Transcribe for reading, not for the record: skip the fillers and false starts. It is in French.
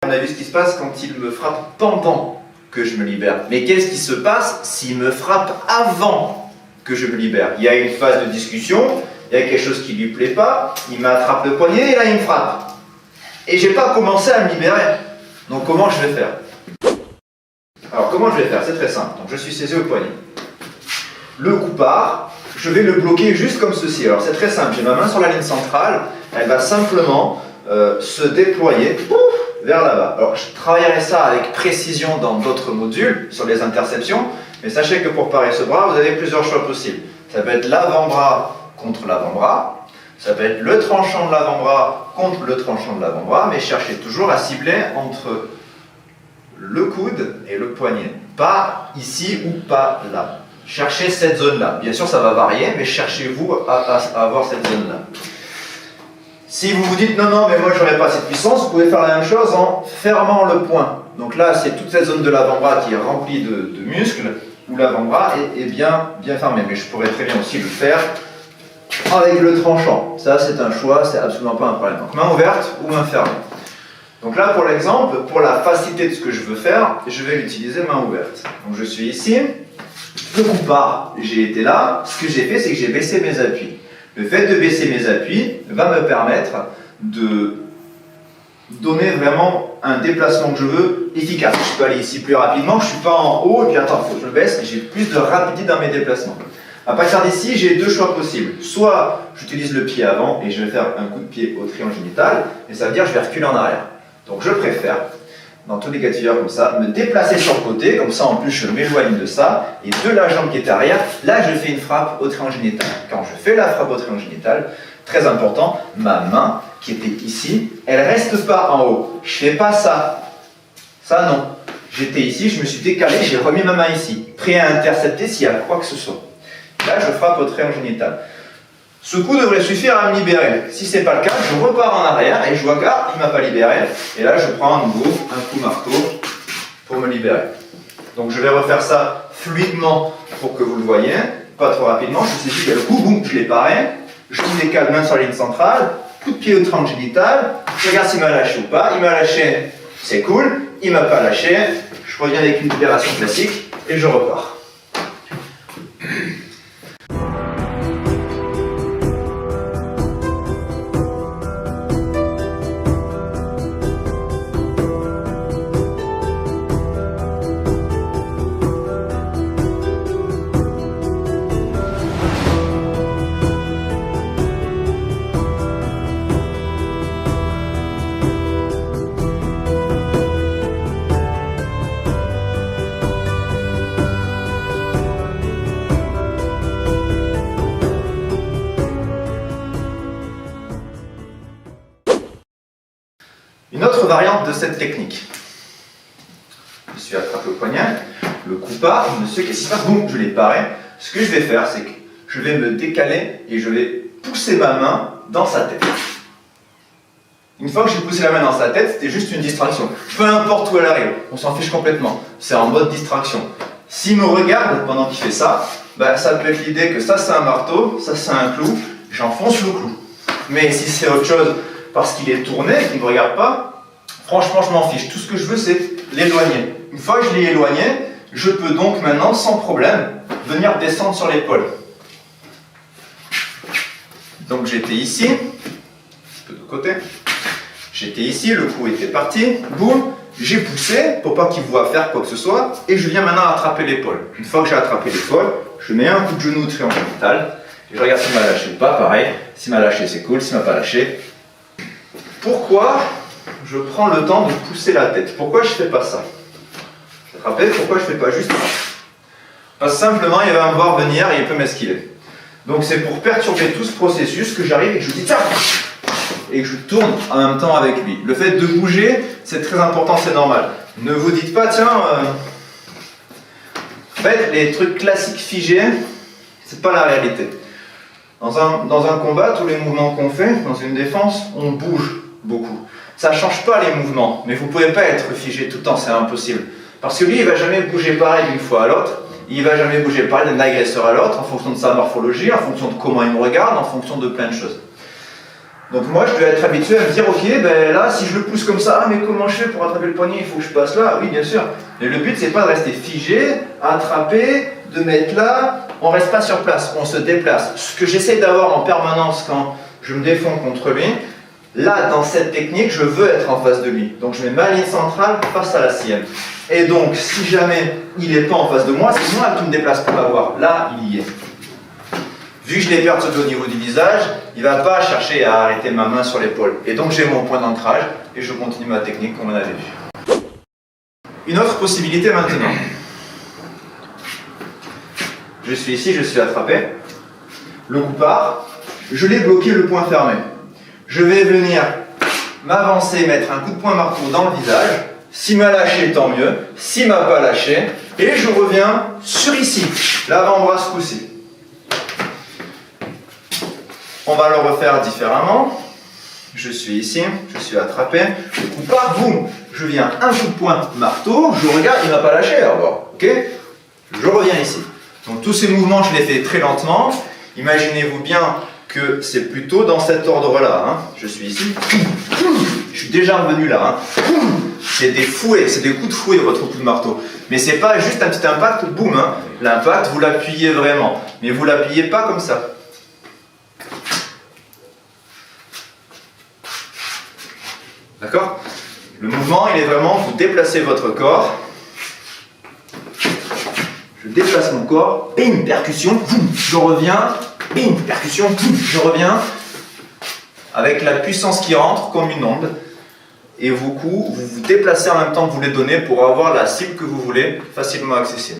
On a vu ce qui se passe quand il me frappe pendant que je me libère. Mais qu'est-ce qui se passe s'il me frappe avant que je me libère? Il y a une phase de discussion, il y a quelque chose qui ne lui plaît pas, il m'attrape le poignet et là il me frappe. Et j'ai pas commencé à me libérer. Donc comment je vais faire? Alors comment je vais faire? C'est très simple. Donc je suis saisi au poignet. Le coup part, je vais le bloquer juste comme ceci. Alors c'est très simple, j'ai ma main sur la ligne centrale, elle va simplement se déployer vers là-bas. Alors je travaillerai ça avec précision dans d'autres modules sur les interceptions, mais sachez que pour parer ce bras, vous avez plusieurs choix possibles. Ça peut être l'avant-bras contre l'avant-bras, ça peut être le tranchant de l'avant-bras contre le tranchant de l'avant-bras, mais cherchez toujours à cibler entre le coude et le poignet. Pas ici ou pas là. Cherchez cette zone-là. Bien sûr, ça va varier, mais cherchez-vous à avoir cette zone-là. Si vous vous dites non, non, mais moi je n'aurai pas cette puissance, vous pouvez faire la même chose en fermant le poing. Donc là, c'est toute cette zone de l'avant-bras qui est remplie de muscles, où l'avant-bras est bien fermé. Mais je pourrais très bien aussi le faire avec le tranchant. Ça, c'est un choix, c'est absolument pas un problème. Donc main ouverte ou main fermée. Donc là, pour l'exemple, pour la facilité de ce que je veux faire, je vais utiliser main ouverte. Donc je suis ici, le coup part, j'ai été là. Ce que j'ai fait, c'est que j'ai baissé mes appuis. Le fait de baisser mes appuis va me permettre de donner vraiment un déplacement que je veux efficace. Je peux aller ici plus rapidement, je ne suis pas en haut, et puis attends, il faut que je le baisse, j'ai plus de rapidité dans mes déplacements. À partir d'ici, j'ai deux choix possibles. Soit j'utilise le pied avant et je vais faire un coup de pied au triangle génital, et ça veut dire que je vais reculer en arrière. Donc je préfère, dans tous les cas de figure comme ça, me déplacer sur le côté, comme ça en plus je m'éloigne de ça, et de la jambe qui est arrière, là je fais une frappe au triangle génital. Quand je fais la frappe au triangle génital, très important, ma main qui était ici, elle reste pas en haut. Je fais pas ça. Ça non. J'étais ici, je me suis décalé, j'ai remis ma main ici, prêt à intercepter s'il y a quoi que ce soit. Là je frappe au triangle génital. Ce coup devrait suffire à me libérer. Si ce n'est pas le cas, je repars en arrière et je vois qu'il ne m'a pas libéré. Et là, je prends à nouveau un coup marteau pour me libérer. Donc je vais refaire ça fluidement pour que vous le voyez, pas trop rapidement. Je saisis le coup, boum, je l'ai paré. Je me décale main sur la ligne centrale, coup de pied au triangle génital. Je regarde s'il m'a lâché ou pas. Il m'a lâché, c'est cool. Il ne m'a pas lâché. Je reviens avec une libération classique et je repars. Une autre variante de cette technique. Je suis attrapé au poignet, le coup part, monsieur, qu'est-ce qui se passe? Boum, je l'ai paré. Ce que je vais faire, c'est que je vais me décaler et je vais pousser ma main dans sa tête. Une fois que j'ai poussé la main dans sa tête, c'était juste une distraction. Peu importe où elle arrive, on s'en fiche complètement. C'est en mode distraction. S'il me regarde pendant qu'il fait ça, ça peut être l'idée que ça c'est un marteau, ça c'est un clou, j'enfonce le clou. Mais si c'est autre chose, parce qu'il est tourné et qu'il ne me regarde pas, franchement je m'en fiche. Tout ce que je veux c'est l'éloigner. Une fois que je l'ai éloigné, je peux donc maintenant sans problème venir descendre sur l'épaule. Donc j'étais ici, un peu de côté, j'étais ici, le coup était parti, boum, j'ai poussé pour pas qu'il voie faire quoi que ce soit, et je viens maintenant attraper l'épaule. Une fois que j'ai attrapé l'épaule, je mets un coup de genou au triangle génital, et je regarde s'il m'a lâché ou pas, pareil, s'il m'a lâché c'est cool, s'il m'a pas lâché. Pourquoi je prends le temps de pousser la tête? Pourquoi je ne fais pas ça? Je te rappelle pourquoi je ne fais pas juste ça? Parce que simplement il va me voir venir et il peut m'esquiver. Donc c'est pour perturber tout ce processus que j'arrive et que je dis tiens et que je tourne en même temps avec lui. Le fait de bouger, c'est très important, c'est normal. Ne vous dites pas tiens, en fait les trucs classiques figés, c'est pas la réalité. Dans un combat, tous les mouvements qu'on fait, dans une défense, on bouge beaucoup. Ça ne change pas les mouvements, mais vous ne pouvez pas être figé tout le temps, c'est impossible. Parce que lui, il ne va jamais bouger pareil d'une fois à l'autre, il ne va jamais bouger pareil d'un agresseur à l'autre, en fonction de sa morphologie, en fonction de comment il me regarde, en fonction de plein de choses. Donc moi, je dois être habitué à me dire, ok, ben là, si je le pousse comme ça, ah, mais comment je fais pour attraper le poignet? Il faut que je passe là. Oui, bien sûr. Mais le but, c'est pas de rester figé, attraper, de mettre là. On reste pas sur place, on se déplace. Ce que j'essaie d'avoir en permanence quand je me défends contre lui, là, dans cette technique, je veux être en face de lui. Donc je mets ma ligne centrale face à la sienne. Et donc, si jamais il n'est pas en face de moi, c'est moi qui me déplace pour l'avoir. Là, il y est. Vu que je l'ai perturbé au niveau du visage, il ne va pas chercher à arrêter ma main sur l'épaule. Et donc j'ai mon point d'ancrage et je continue ma technique comme on avait vu. Une autre possibilité maintenant. Je suis ici, je suis attrapé. Le coup part. Je l'ai bloqué, le poing fermé. Je vais venir m'avancer, mettre un coup de poing marteau dans le visage. S'il m'a lâché, tant mieux. S'il m'a pas lâché, et je reviens sur ici, l'avant-bras ce coup-ci. On va le refaire différemment. Je suis ici, je suis attrapé. Le coup part, boum. Je viens, un coup de poing marteau. Je regarde, il ne m'a pas lâché. Alors, ok. Je reviens ici. Donc tous ces mouvements, je les fais très lentement. Imaginez-vous bien que c'est plutôt dans cet ordre-là. Hein. Je suis ici. Je suis déjà revenu là. Hein. C'est des fouets, c'est des coups de fouet votre coup de marteau. Mais c'est pas juste un petit impact, boum. Hein. L'impact, vous l'appuyez vraiment. Mais vous l'appuyez pas comme ça. D'accord? Le mouvement, il est vraiment, vous déplacez votre corps. Je déplace mon corps, bim, percussion, je reviens, bim, percussion, je reviens, avec la puissance qui rentre comme une onde. Et vous vous déplacez en même temps que vous les donnez pour avoir la cible que vous voulez facilement accessible.